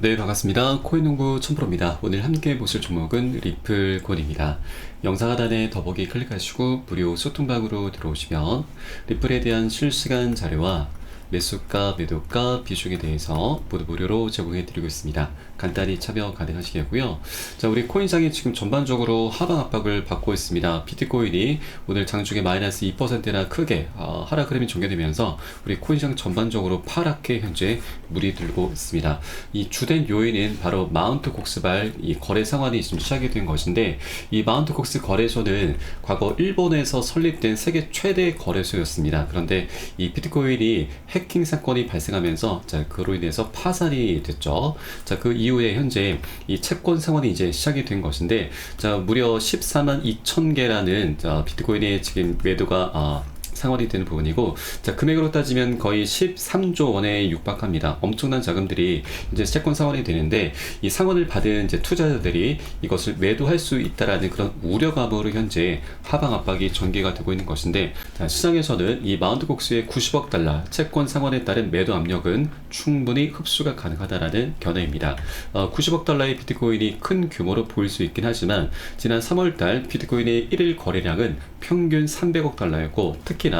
네, 반갑습니다. 코인농부 천프로입니다. 오늘 함께 보실 종목은 리플코인입니다. 영상 하단에 더보기 클릭하시고 무료 소통방으로 들어오시면 리플에 대한 실시간 자료와 매수가, 매도가, 비중에 대해서 모두 무료로 제공해드리고 있습니다. 간단히 참여 가능하시겠고요. 자, 우리 코인상이 지금 전반적으로 하방 압박을 받고 있습니다. 비트코인이 오늘 장중에 마이너스 2%나 크게 하락 흐름이 전개되면서 우리 코인상 전반적으로 파랗게 현재 물이 들고 있습니다. 이 주된 요인은 바로 마운트 곡스발 이 거래 상환이 지금 시작이 된 것인데, 이 마운트 곡스 거래소는 과거 일본에서 설립된 세계 최대 거래소였습니다. 그런데 이 비트코인이 해킹 사건이 발생하면서 그로 인해서 파산이 됐죠. 그 이후에 현재 이 채권 상환이 이제 시작이 된 것인데, 무려 14만 2천 개라는 비트코인의 지금 매도가 상환이 되는 부분이고, 금액으로 따지면 거의 13조 원에 육박합니다. 엄청난 자금들이 이제 채권 상환이 되는데, 이 상환을 받은 이제 투자자들이 이것을 매도할 수 있다라는 그런 우려감으로 현재 하방 압박이 전개가 되고 있는 것인데, 시장에서는 이 마운트 곡스의 90억 달러 채권 상환에 따른 매도 압력은 충분히 흡수가 가능하다라는 견해입니다. 90억 달러의 비트코인이 큰 규모로 보일 수 있긴 하지만, 지난 3월달 비트코인의 1일 거래량은 평균 300억 달러였고, 특히나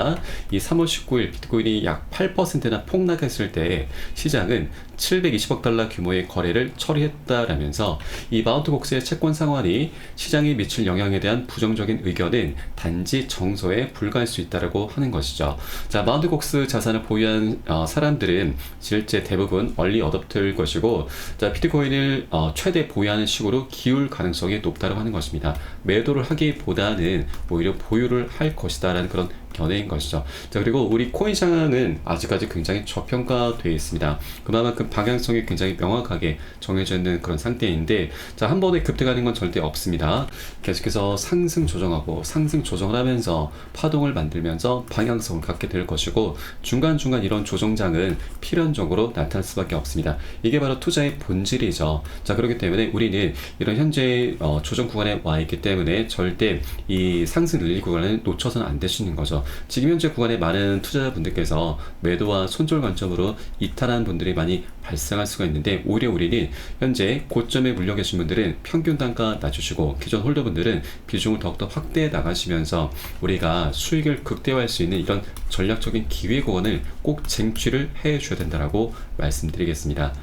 이 3월 19일 비트코인이 약 8%나 폭락했을 때 시장은 720억 달러 규모의 거래를 처리했다라면서, 이 마운트 곡스의 채권 상환이 시장에 미칠 영향에 대한 부정적인 의견은 단지 정서에 불과할 수 있다고 하는 것이죠. 마운트 곡스 자산을 보유한 사람들은 실제 대부분 얼리 어댑터일 것이고, 비트코인을 최대 보유하는 식으로 기울 가능성이 높다고 하는 것입니다. 매도를 하기보다는 오히려 보유를 할 것이다라는 그런 견해인 것이죠. 그리고 우리 코인 시장은 아직까지 굉장히 저평가되어 있습니다. 그만큼 방향성이 굉장히 명확하게 정해져 있는 그런 상태인데, 한 번에 급등하는 건 절대 없습니다. 계속해서 상승 조정하고 상승 조정을 하면서 파동을 만들면서 방향성을 갖게 될 것이고, 중간중간 이런 조정장은 필연적으로 나타날 수밖에 없습니다. 이게 바로 투자의 본질이죠. 그렇기 때문에 우리는 이런 현재 조정 구간에 와 있기 때문에 절대 이 상승 랠리 구간을 놓쳐서는 안 되시는 거죠. 지금 현재 구간에 많은 투자자분들께서 매도와 손절 관점으로 이탈하는 분들이 많이 발생할 수가 있는데, 오히려 우리는 현재 고점에 물려 계신 분들은 평균 단가 낮추시고, 기존 홀더분들은 비중을 더욱더 확대해 나가시면서 우리가 수익을 극대화할 수 있는 이런 전략적인 기회 구간을 꼭 쟁취를 해 주셔야 된다라고 말씀드리겠습니다.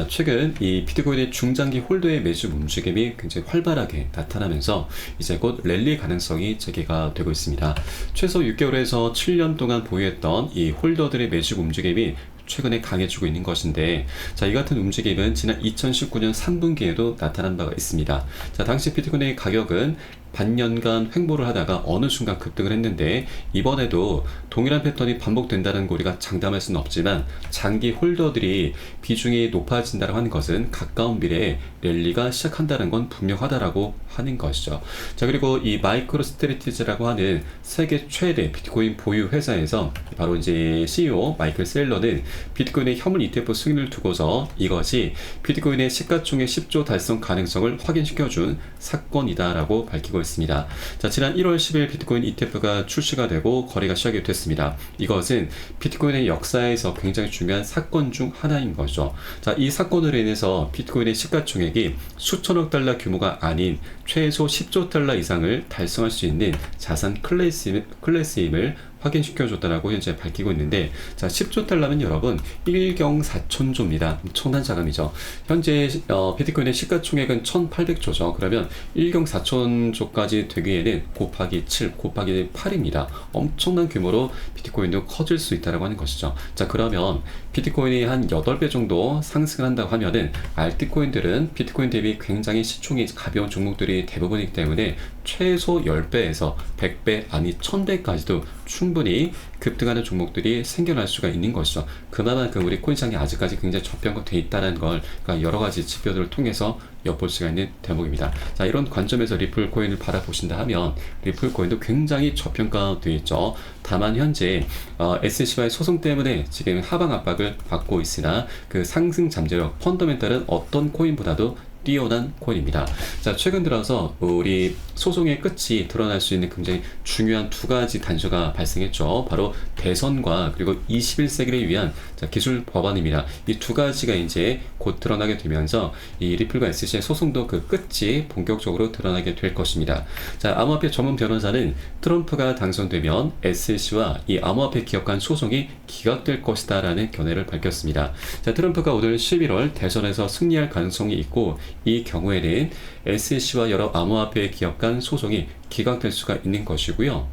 최근 이 비트코인의 중장기 홀더의 매수 움직임이 굉장히 활발하게 나타나면서 이제 곧 랠리 가능성이 재개가 되고 있습니다. 최소 6개월에서 7년 동안 보유했던 이 홀더들의 매수 움직임이 최근에 강해지고 있는 것인데, 이 같은 움직임은 지난 2019년 3분기에도 나타난 바가 있습니다. 당시 비트코인의 가격은 반년간 횡보를 하다가 어느 순간 급등을 했는데, 이번에도 동일한 패턴이 반복된다는 거 우리가 장담할 수는 없지만, 장기 홀더들이 비중이 높아진다고 하는 것은 가까운 미래에 랠리가 시작한다는 건 분명하다라고 하는 것이죠. 그리고 이 마이크로 스트래티지라고 하는 세계 최대 비트코인 보유 회사에서 바로 이제 CEO 마이클 셀러는 비트코인의 현물 ETF 승인을 두고서 이것이 비트코인의 시가총액 10조 달성 가능성을 확인시켜준 사건이다라고 밝히고 있습니다. 지난 1월 10일 비트코인 ETF가 출시가 되고 거래가 시작이 됐습니다. 이것은 비트코인의 역사에서 굉장히 중요한 사건 중 하나인 거죠. 이 사건으로 인해서 비트코인의 시가총액이 수천억 달러 규모가 아닌 최소 10조 달러 이상을 달성할 수 있는 자산 클래스임을 확인시켜줬다라고 현재 밝히고 있는데, 10조 달러면 여러분 1경4천조입니다. 엄청난 자금이죠. 현재 비트코인의 시가총액은 1800조죠. 그러면 1경4천조까지 되기에는 곱하기 7, 곱하기 8입니다. 엄청난 규모로 비트코인도 커질 수 있다고 하는 것이죠. 그러면 비트코인이 한 8배 정도 상승을 한다고 하면은, 알트코인들은 비트코인 대비 굉장히 시총이 가벼운 종목들이 대부분이기 때문에 최소 10배에서 100배 아니 1000배까지도 충분히 급등하는 종목들이 생겨날 수가 있는 것이죠. 그만큼 우리 코인시장이 아직까지 굉장히 저평가되어 있다는 걸 여러 가지 지표들을 통해서 엿볼 수가 있는 대목입니다. 이런 관점에서 리플코인을 바라보신다 하면 리플코인도 굉장히 저평가되어 있죠. 다만 현재 SEC와의 소송 때문에 지금 하방 압박을 받고 있으나, 그 상승 잠재력 펀더멘탈은 어떤 코인보다도 뛰어난 코인입니다. 자, 최근 들어서 우리 소송의 끝이 드러날 수 있는 굉장히 중요한 두 가지 단서가 발생했죠. 바로 대선과 그리고 21세기를 위한 기술 법안입니다. 이 두 가지가 이제 곧 드러나게 되면서 이 리플과 SC의 소송도 그 끝이 본격적으로 드러나게 될 것입니다. 자, 암호화폐 전문 변호사는 트럼프가 당선되면 SC와 이 암호화폐 기업 간 소송이 기각될 것이다 라는 견해를 밝혔습니다. 자, 트럼프가 오늘 11월 대선에서 승리할 가능성이 있고 이 경우에는 SC와 여러 암호화폐 기업 간 소송이 기각될 수가 있는 것이고요.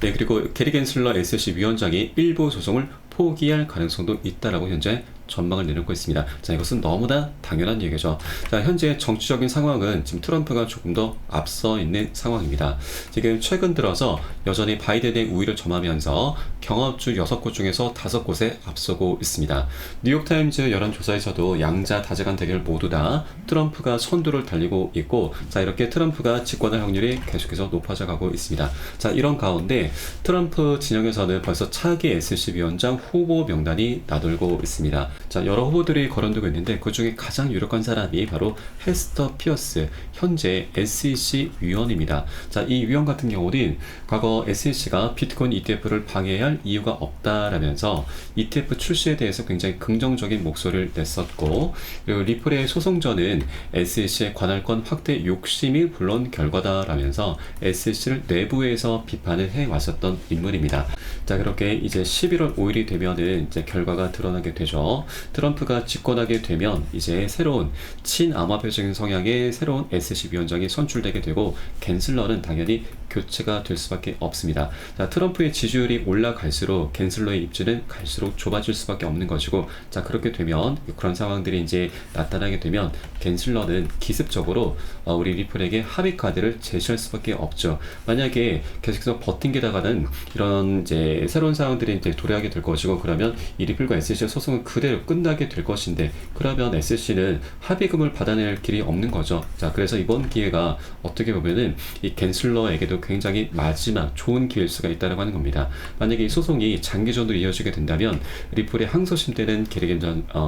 네, 그리고 게리 겐슬러 SC 위원장이 일부 소송을 포기할 가능성도 있다라고 현재 전망을 내놓고 있습니다. 자, 이것은 너무나 당연한 얘기죠. 자, 현재 정치적인 상황은 지금 트럼프가 조금 더 앞서 있는 상황입니다. 지금 최근 들어서 여전히 바이든의 우위를 점하면서 경합주 6곳 중에서 5곳에 앞서고 있습니다. 뉴욕타임즈 여론조사에서도 양자 다재간 대결 모두 다 트럼프가 선두를 달리고 있고, 자, 이렇게 트럼프가 집권할 확률이 계속해서 높아져 가고 있습니다. 자, 이런 가운데 트럼프 진영에서는 벌써 차기 SC 위원장 후보 명단이 나돌고 있습니다. 자, 여러 후보들이 거론되고 있는데 그 중에 가장 유력한 사람이 바로 헤스터 피어스, 현재 SEC 위원입니다. 자, 이 위원 같은 경우는 과거 SEC가 비트코인 ETF를 방해할 이유가 없다라면서 ETF 출시에 대해서 굉장히 긍정적인 목소리를 냈었고, 그리고 리플의 소송전은 SEC의 관할권 확대 욕심이 불러온 결과다라면서 SEC를 내부에서 비판을 해왔었던 인물입니다. 자, 그렇게 이제 11월 5일이 되면은 이제 결과가 드러나게 되죠. 트럼프가 집권하게 되면 이제 새로운 친암호화폐적인 성향의 새로운 SEC 위원장이 선출되게 되고, 겐슬러는 당연히 교체가 될 수밖에 없습니다. 자, 트럼프의 지지율이 올라갈수록 겐슬러의 입지는 갈수록 좁아질 수밖에 없는 것이고, 자, 그렇게 되면 그런 상황들이 이제 나타나게 되면 겐슬러는 기습적으로 우리 리플에게 합의 카드를 제시할 수밖에 없죠. 만약에 계속해서 버틴게다가는 이런 이제 새로운 상황들이 이제 도래하게 될 것이고, 그러면 이 리플과 SEC의 소송은 그대로 끝나게 될 것인데, 그러면 SEC는 합의금을 받아낼 길이 없는 거죠. 자, 그래서 이번 기회가 어떻게 보면은 이 겐슬러에게도 굉장히 마지막 좋은 기회일 수가 있다고 하는 겁니다. 만약에 이 소송이 장기전으로 이어지게 된다면 리플의 항소심되는 게리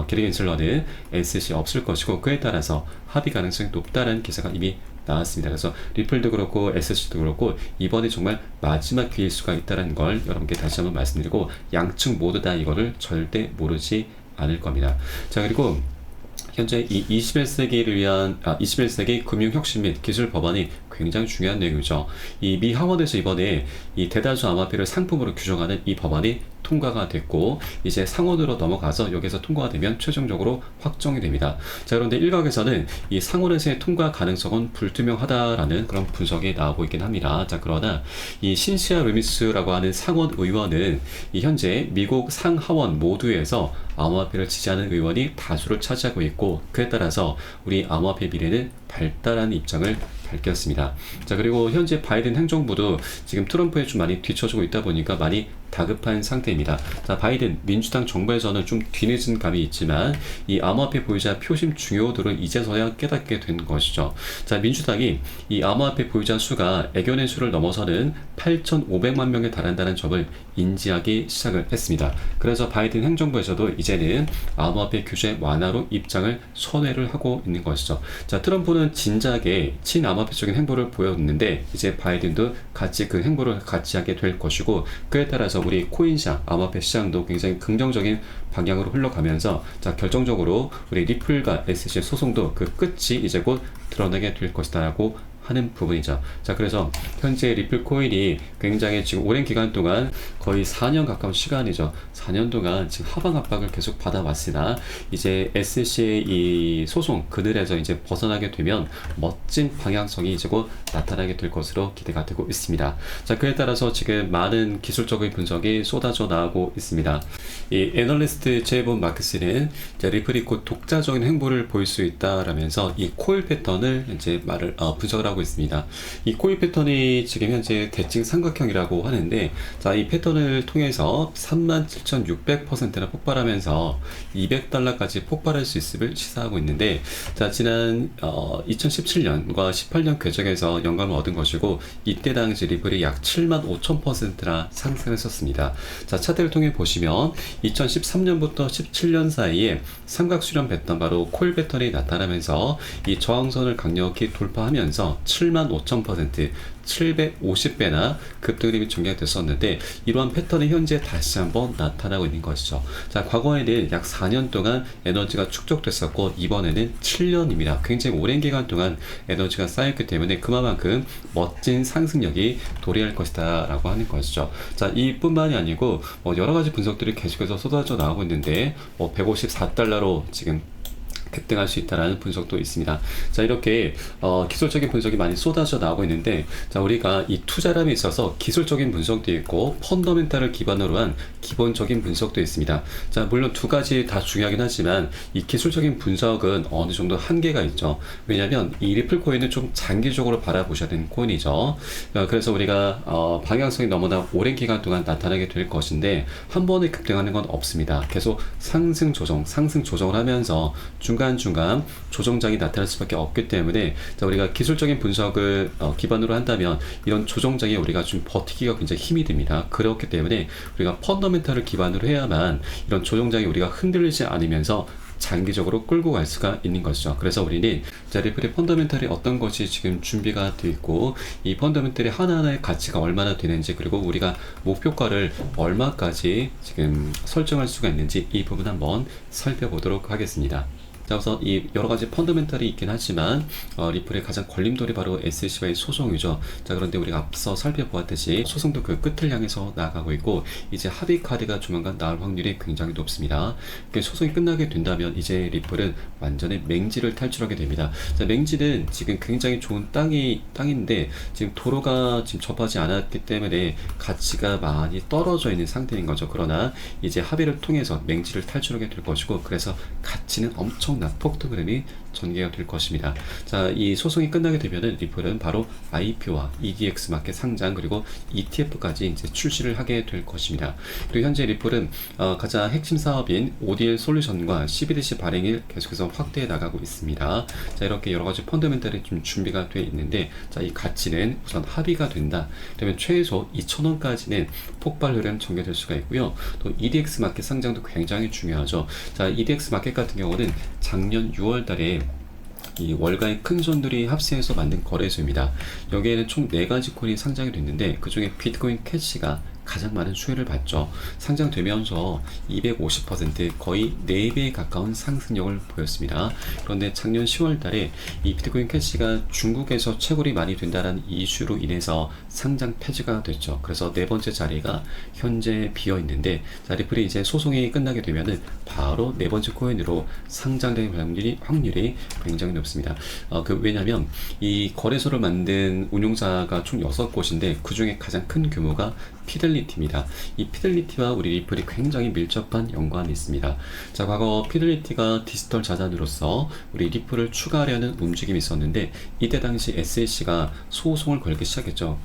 겐슬러는 SEC 없을 것이고, 그에 따라서 합의 가능성이 높다는 기사가 이미 나왔습니다. 그래서 리플도 그렇고 SEC도 그렇고 이번이 정말 마지막 기회일 수가 있다는 걸 여러분께 다시 한번 말씀드리고, 양측 모두 다 이거를 절대 모르지 않을 겁니다. 자, 그리고 현재 이 21세기 금융혁신 및 기술 법안이 굉장히 중요한 내용이죠. 이 미 하원에서 이번에 이 대다수 암호화폐를 상품으로 규정하는 이 법안이 통과가 됐고, 이제 상원으로 넘어가서 여기서 통과가 되면 최종적으로 확정이 됩니다. 자, 그런데 일각에서는 이 상원에서의 통과 가능성은 불투명하다라는 그런 분석이 나오고 있긴 합니다. 자, 그러나 이 신시아 루미스라고 하는 상원 의원은 이 현재 미국 상하원 모두에서 암호화폐를 지지하는 의원이 다수를 차지하고 있고, 그에 따라서 우리 암호화폐 미래는 발달하는 입장을 밝혔습니다. 자, 그리고 현재 바이든 행정부도 지금 트럼프에 좀 많이 뒤처지고 있다 보니까 많이 다급한 상태입니다. 자, 바이든 민주당 정부에서는 좀 뒤늦은 감이 있지만 이 암호화폐 보유자 표심 중요도를 이제서야 깨닫게 된 것이죠. 자, 민주당이 이 암호화폐 보유자 수가 애견의 수를 넘어서는 8,500만 명에 달한다는 점을 인지하기 시작을 했습니다. 그래서 바이든 행정부에서도 이제는 암호화폐 규제 완화로 입장을 선회를 하고 있는 것이죠. 자, 트럼프는 진작에 친암호화폐적인 행보를 보였는데 이제 바이든도 같이 그 행보를 같이 하게 될 것이고, 그에 따라서 우리 코인시장, 암호화폐 시장도 굉장히 긍정적인 방향으로 흘러가면서, 자, 결정적으로 우리 리플과 SEC 소송도 그 끝이 이제 곧 드러나게 될 것이다라고 하는 부분이죠. 자, 그래서 현재 리플 코인이 굉장히 지금 오랜 기간 동안 거의 4년 가까운 시간이죠. 4년 동안 지금 하방 압박을 계속 받아왔으나 이제 SEC의 이 소송 그늘에서 이제 벗어나게 되면 멋진 방향성이 이제 곧 나타나게 될 것으로 기대가 되고 있습니다. 자, 그에 따라서 지금 많은 기술적인 분석이 쏟아져 나오고 있습니다. 이 애널리스트 제이본 마크스는 리플이 곧 독자적인 행보를 보일 수 있다라면서 이 코일 패턴을 이제 분석을 하고 나오고 있습니다. 이 코인 패턴이 지금 현재 대칭 삼각형이라고 하는데, 자, 이 패턴을 통해서 37,600%나 폭발하면서 200달러까지 폭발할 수 있음을 시사하고 있는데, 자, 지난 2017년과 18년 궤적에서 영감을 얻은 것이고, 이때 당시 리플이 약 75,000%나 상승했었습니다. 자, 차트를 통해 보시면 2013년부터 17년 사이에 삼각 수렴 패턴, 바로 콜 패턴이 나타나면서 이 저항선을 강력히 돌파하면서 75,000%, 750배나 급등 흐름이 전개됐었는데, 이러한 패턴이 현재 다시 한번 나타나고 있는 것이죠. 자, 과거에는 약 4년 동안 에너지가 축적됐었고, 이번에는 7년입니다. 굉장히 오랜 기간 동안 에너지가 쌓였기 때문에 그만큼 멋진 상승력이 도래할 것이다 라고 하는 것이죠. 자, 이뿐만이 아니고 여러 가지 분석들이 계속해서 쏟아져 나오고 있는데, 154달러로 지금 급등할 수 있다라는 분석도 있습니다. 자, 이렇게 기술적인 분석이 많이 쏟아져 나오고 있는데, 자, 우리가 이 투자람에 있어서 기술적인 분석도 있고 펀더멘탈을 기반으로 한 기본적인 분석도 있습니다. 자, 물론 두 가지 다 중요하긴 하지만 이 기술적인 분석은 어느 정도 한계가 있죠. 왜냐하면 이 리플 코인은 좀 장기적으로 바라보셔야 되는 코인이죠. 그래서 우리가 방향성이 너무나 오랜 기간 동안 나타나게 될 것인데, 한 번에 급등하는 건 없습니다. 계속 상승 조정을 하면서 중간중간 조정장이 나타날 수밖에 없기 때문에, 자, 우리가 기술적인 분석을 기반으로 한다면 이런 조정장에 우리가 좀 버티기가 굉장히 힘이 듭니다. 그렇기 때문에 우리가 펀더멘탈을 기반으로 해야만 이런 조정장이 우리가 흔들리지 않으면서 장기적으로 끌고 갈 수가 있는 것이죠. 그래서 우리는 자, 리플의 펀더멘탈이 어떤 것이 지금 준비가 되어 있고, 이 펀더멘탈의 하나하나의 가치가 얼마나 되는지, 그리고 우리가 목표가를 얼마까지 지금 설정할 수가 있는지, 이 부분 한번 살펴보도록 하겠습니다. 자, 우선 이 여러 가지 펀더멘탈이 있긴 하지만 리플의 가장 걸림돌이 바로 SEC와의 소송이죠. 자, 그런데 우리가 앞서 살펴보았듯이 소송도 그 끝을 향해서 나아가고 있고, 이제 합의 카드가 조만간 나올 확률이 굉장히 높습니다. 소송이 끝나게 된다면 이제 리플은 완전히 맹지를 탈출하게 됩니다. 자, 맹지는 지금 굉장히 좋은 땅인데 지금 도로가 지금 접하지 않았기 때문에 가치가 많이 떨어져 있는 상태인 거죠. 그러나 이제 합의를 통해서 맹지를 탈출하게 될 것이고, 그래서 가치는 엄청난 폭등 흐름이 전개가 될 것입니다. 자, 이 소송이 끝나게 되면은 리플은 바로 IPO와 EDX 마켓 상장, 그리고 ETF까지 이제 출시를 하게 될 것입니다. 그리고 현재 리플은 가장 핵심 사업인 ODL 솔루션과 CBDC 발행을 계속해서 확대해 나가고 있습니다. 자, 이렇게 여러 가지 펀더멘탈이 좀 준비가 되어 있는데, 자, 이 가치는 우선 합의가 된다 그러면 최소 2,000원까지는 폭발 흐름 전개될 수가 있고요. 또 EDX 마켓 상장도 굉장히 중요하죠. 자, EDX 마켓 같은 경우는 작년 6월 달에 이 월가의 큰 손들이 합세해서 만든 거래소입니다. 여기에는 총 4가지 코인이 상장이 됐는데, 그 중에 비트코인 캐시가 가장 많은 수혜를 받죠. 상장되면서 250% 거의 4배에 가까운 상승력을 보였습니다. 그런데 작년 10월 달에 이 비트코인 캐시가 중국에서 채굴이 많이 된다는 이슈로 인해서 상장 폐지가 됐죠. 그래서 4번째 자리가 현재 비어 있는데, 자, 리플이 이제 소송이 끝나게 되면은 바로 4번째 코인으로 상장될 확률이 굉장히 높습니다. 왜냐면 이 거래소를 만든 운용사가 총 6곳인데 그 중에 가장 큰 규모가 피델리티입니다. 이 피델리티와 우리 리플이 굉장히 밀접한 연관이 있습니다. 자, 과거 피델리티가 디지털 자산으로서 우리 리플을 추가하려는 움직임이 있었는데, 이때 당시 SEC가 소송을 걸기 시작했죠.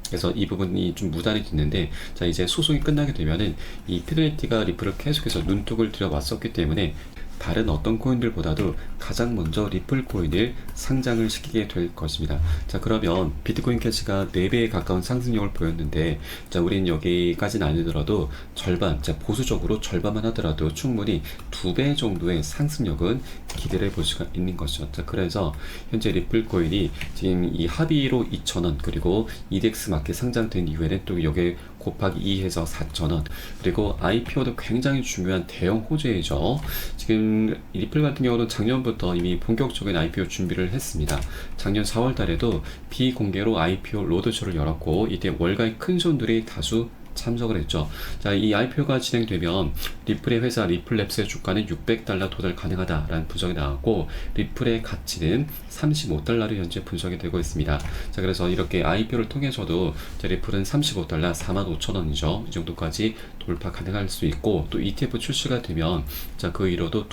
그래서 이 부분이 좀 무단이 됐는데, 자, 이제 소송이 끝나게 되면은 이 피델리티가 리플을 계속해서 눈독을 들여왔었기 때문에 다른 어떤 코인들보다도 가장 먼저 리플 코인을 상장을 시키게 될 것입니다. 자, 그러면 비트코인 캐시가 4배에 가까운 상승력을 보였는데, 자, 우리는 여기까지는 아니더라도 절반, 자, 보수적으로 절반만 하더라도 충분히 2배 정도의 상승력은 기대를 볼 수가 있는 것이죠. 자, 그래서 현재 리플 코인이 지금 이 합의로 2,000원, 그리고 EDX 마켓 상장된 이후에는 또 여기에 곱하기 2해서 4,000원, 그리고 IPO도 굉장히 중요한 대형 호재이죠. 지금 리플 같은 경우는 작년부터 이미 본격적인 IPO 준비를 했습니다. 작년 4월 달에도 비공개로 IPO 로드쇼를 열었고, 이때 월가의 큰 손들이 다수 참석을 했죠. 자, 이 IPO가 진행되면 리플의 회사 리플랩스의 주가는 600달러 도달 가능하다라는 분석이 나왔고, 리플의 가치는 35달러로 현재 분석이 되고 있습니다. 자, 그래서 이렇게 IPO를 통해서도 리플은 35달러, 45,000원이죠. 이 정도까지 돌파 가능할 수 있고, 또 ETF 출시가 되면 자, 그 이로도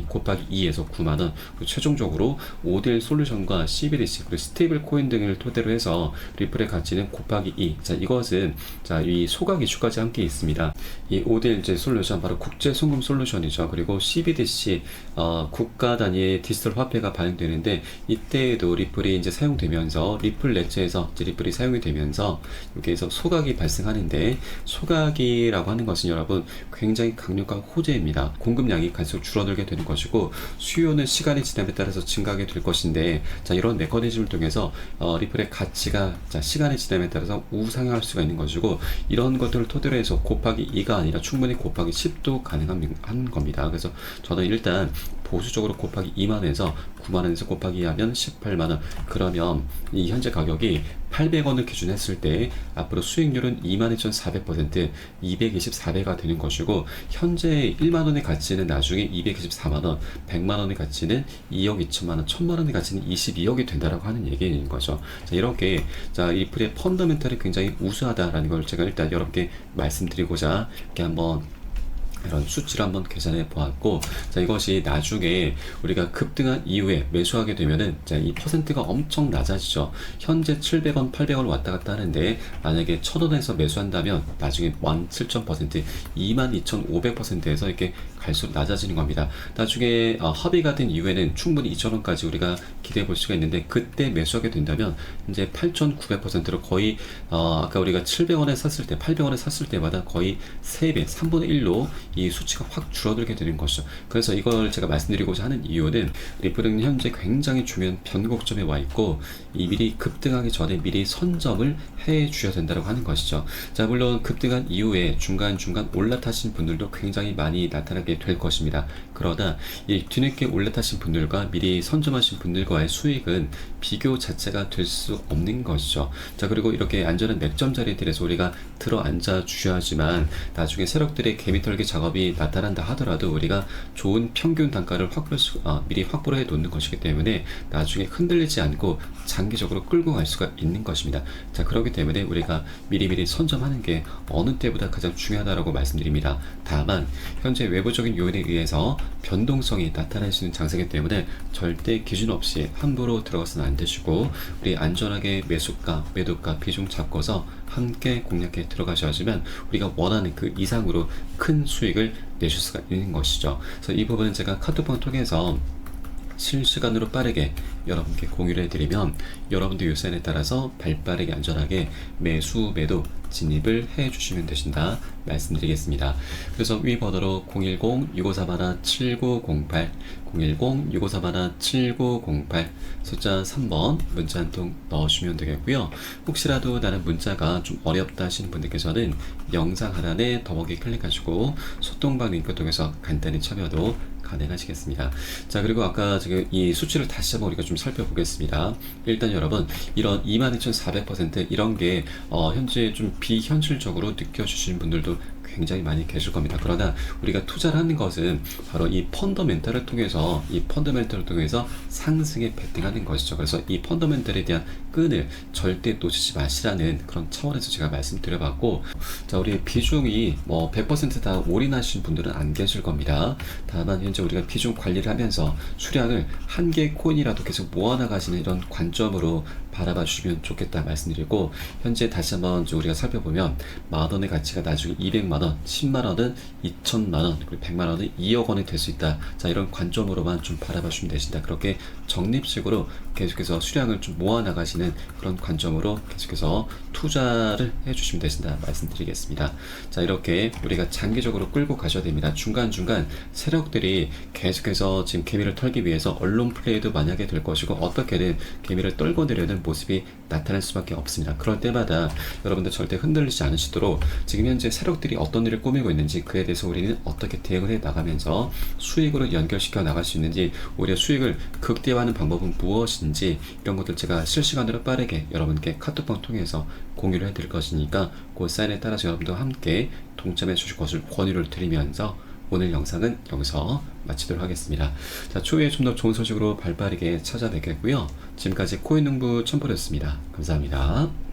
곱하기 2에서 9만원, 그리고 최종적으로 5대1 솔루션과 CBDC 그리고 스테이블 코인 등을 토대로 해서 리플의 가치는 곱하기 2. 자, 이것은 이 소각 이슈까지 함께 있습니다. 이 5대1 솔루션 바로 국제 송금 솔루션이죠. 그리고 CBDC 국가 단위의 디지털 화폐가 발행되는데, 이때에도 리플이 이제 사용되면서 리플 ledger에서 이제 리플이 사용이 되면서 여기에서 소각이 발생하는데, 소각이라고 하는 것은 여러분 굉장히 강력한 호재입니다. 공급량이 갈수록 줄어들게 되는 것이고, 수요는 시간이 지남에 따라서 증가하게 될 것인데, 자, 이런 메커니즘을 통해서 리플의 가치가 시간의 지남에 따라서 우상향할 수가 있는 것이고, 이런 것들을 토대로 해서 곱하기 2가 아니라 충분히 곱하기 10도 가능한 겁니다. 그래서 저는 일단 보수적으로 곱하기 2만원에서 9만원에서 곱하기 2 하면 18만원. 그러면 이 현재 가격이 800원을 기준했을 때 앞으로 수익률은 22,400%, 224배가 되는 것이고, 현재 1만원의 가치는 나중에 224만원, 100만원의 가치는 2억 2천만원, 1000만원의 가치는 22억이 된다라고 하는 얘기인 거죠. 자, 이렇게 이 리플의 펀더멘탈이 굉장히 우수하다라는 걸 제가 일단 여러분께 말씀드리고자 이렇게 한번 이런 수치를 한번 계산해 보았고, 자, 이것이 나중에 우리가 급등한 이후에 매수하게 되면은 이 퍼센트가 엄청 낮아지죠. 현재 700원, 800원 왔다 갔다 하는데, 만약에 1000원에서 매수한다면 나중에 17,000%, 22,500%에서 이렇게 갈수록 낮아지는 겁니다. 나중에 합의가 된 이후에는 충분히 2,000원까지 우리가 기대해 볼 수가 있는데, 그때 매수하게 된다면 이제 8,900%로 거의 아까 우리가 700원에 샀을 때, 800원에 샀을 때마다 거의 3배, 3분의 1로 이 수치가 확 줄어들게 되는 것이죠. 그래서 이걸 제가 말씀드리고자 하는 이유는, 리플은 현재 굉장히 중요한 변곡점에 와 있고, 이 미리 급등하기 전에 미리 선점을 해 주셔야 된다고 하는 것이죠. 자, 물론 급등한 이후에 중간중간 올라타신 분들도 굉장히 많이 나타나게 될 것입니다. 그러나 이 뒤늦게 올라타신 분들과 미리 선점하신 분들과의 수익은 비교 자체가 될 수 없는 것이죠. 자, 그리고 이렇게 안전한 맥점 자리들에서 우리가 들어 앉아 주셔야지만, 나중에 세력들의 개미털기 작업이 나타난다 하더라도 우리가 좋은 평균 단가를 미리 확보를 해 놓는 것이기 때문에 나중에 흔들리지 않고 장기적으로 끌고 갈 수가 있는 것입니다. 자, 그렇기 때문에 우리가 미리미리 선점하는 게 어느 때보다 가장 중요하다고 말씀드립니다. 다만 현재 외부적인 요인에 의해서 변동성이 나타날 수 있는 장세이기 때문에 절대 기준 없이 함부로 들어가서는 안 되시고, 우리 안전하게 매수가, 매도가 비중 잡고서 함께 공략해 들어가셔야지만 우리가 원하는 그 이상으로 큰 수익을 내실 수가 있는 것이죠. 그래서 이 부분은 제가 카톡방 통해서 실시간으로 빠르게 여러분께 공유를 해드리면, 여러분들 요산에 따라서 발빠르게 안전하게 매수, 매도 진입을 해주시면 되신다 말씀드리겠습니다. 그래서 위 번호로 010-6541-7908, 010-6541-7908 숫자 3번 문자 한 통 넣으시면 되겠고요. 혹시라도 나는 문자가 좀 어렵다 하시는 분들께서는 영상 하단에 더보기 클릭하시고 소통방 링크 통해서 간단히 참여도 가능하시겠습니다. 자, 그리고 아까 지금 이 수치를 다시 한번 우리가 좀 살펴보겠습니다. 일단 여러분, 이런 22,400% 이런 게 현재 좀 비현실적으로 느껴지시는 분들도 굉장히 많이 계실 겁니다. 그러나 우리가 투자를 하는 것은 바로 이 펀더멘탈을 통해서 상승에 베팅하는 것이죠. 그래서 이 펀더멘탈에 대한 끈을 절대 놓치지 마시라는 그런 차원에서 제가 말씀드려봤고, 자, 우리 비중이 100%다 올인하신 분들은 안 계실 겁니다. 다만 현재 우리가 비중 관리를 하면서 수량을 한 개 코인이라도 계속 모아나가시는 이런 관점으로 바라봐 주시면 좋겠다 말씀드리고, 현재 다시 한번 우리가 살펴보면 만원의 가치가 나중에 200만원, 10만원은 2천만원, 그리고 100만원은 2억원이 될 수 있다. 자, 이런 관점으로만 좀 바라봐 주시면 되신다. 그렇게 적립식으로 계속해서 수량을 좀 모아 나가시는 그런 관점으로 계속해서 투자를 해 주시면 되신다 말씀드리겠습니다. 자, 이렇게 우리가 장기적으로 끌고 가셔야 됩니다. 중간중간 세력들이 계속해서 지금 개미를 털기 위해서 언론 플레이도 만약에 될 것이고, 어떻게든 개미를 떨고 내려는 모습이 나타날 수밖에 없습니다. 그럴 때마다 여러분들 절대 흔들리지 않으시도록 지금 현재 세력들이 어떤 일을 꾸미고 있는지, 그에 대해서 우리는 어떻게 대응을 해 나가면서 수익으로 연결시켜 나갈 수 있는지, 오히려 수익을 극대화하는 방법은 무엇인지, 이런 것들 제가 실시간으로 빠르게 여러분께 카톡방 통해서 공유를 해드릴 것이니까 그 사인에 따라서 여러분도 함께 동참해 주실 것을 권유를 드리면서 오늘 영상은 여기서 마치도록 하겠습니다. 자, 추후에 좀 더 좋은 소식으로 발빠르게 찾아뵙겠고요. 지금까지 코인농부 첨포였습니다. 감사합니다.